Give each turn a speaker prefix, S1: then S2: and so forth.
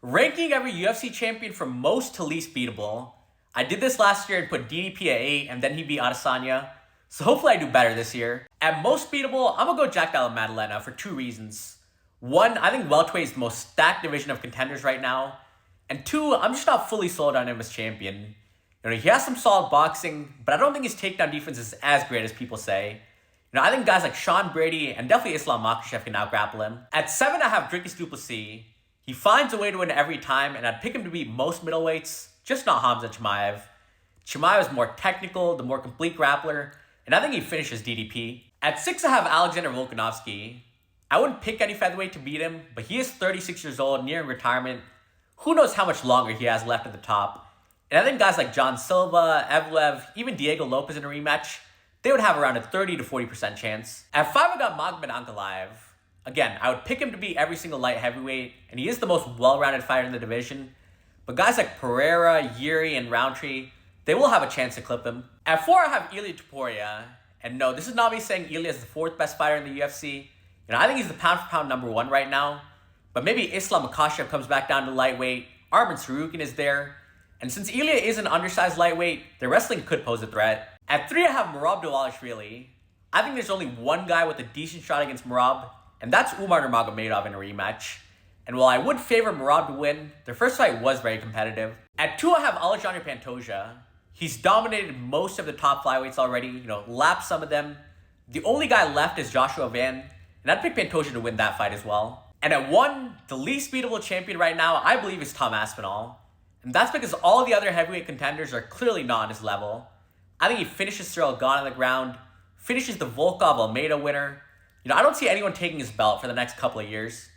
S1: Ranking every UFC champion from most to least beatable. I did this last year and put DDP at 8, and then he beat Adesanya. So hopefully I do better this year. At most beatable, I'm gonna go Jack Della Maddalena for 2 reasons. One, I think welterweight is the most stacked division of contenders right now. And 2, I'm just not fully sold on him as champion. He has some solid boxing, but I don't think his takedown defense is as great as people say. I think guys like Sean Brady and definitely Islam Makhachev can out-grapple him. At 7, I have Dricus du Plessis. He finds a way to win every time, and I'd pick him to beat most middleweights, just not Hamza Chimaev. Chimaev is more technical, the more complete grappler, and I think he finishes DDP. At 6, I have Alexander Volkanovski. I wouldn't pick any featherweight to beat him, but he is 36 years old, nearing retirement. Who knows how much longer he has left at the top. And I think guys like John Silva, Evlev, even Diego Lopez in a rematch, they would have around a 30 to 40% chance. At 5, I got Magomed Ankalaev. Again, I would pick him to beat every single light heavyweight, and he is the most well-rounded fighter in the division. But guys like Pereira, Yuri, and Roundtree, they will have a chance to clip him. At 4, I have Ilia Topuria. And no, this is not me saying Ilia is the 4th best fighter in the UFC. I think he's the pound-for-pound #1 right now. But maybe Islam Makhachev comes back down to lightweight. Arman Tsarukyan is there. And since Ilia is an undersized lightweight, their wrestling could pose a threat. At 3, I have Merab Dvalishvili. I think there's only one guy with a decent shot against Merab, and that's Umar Nurmagomedov in a rematch. And while I would favor Merab to win, their first fight was very competitive. At 2, I have Alexandre Pantoja. He's dominated most of the top flyweights already, lapped some of them. The only guy left is Joshua Van, and I'd pick Pantoja to win that fight as well. And at 1, the least beatable champion right now, I believe, is Tom Aspinall. And that's because all the other heavyweight contenders are clearly not on his level. I think he finishes Cyril Gane on the ground, finishes the Volkov Almeida winner. I don't see anyone taking his belt for the next couple of years.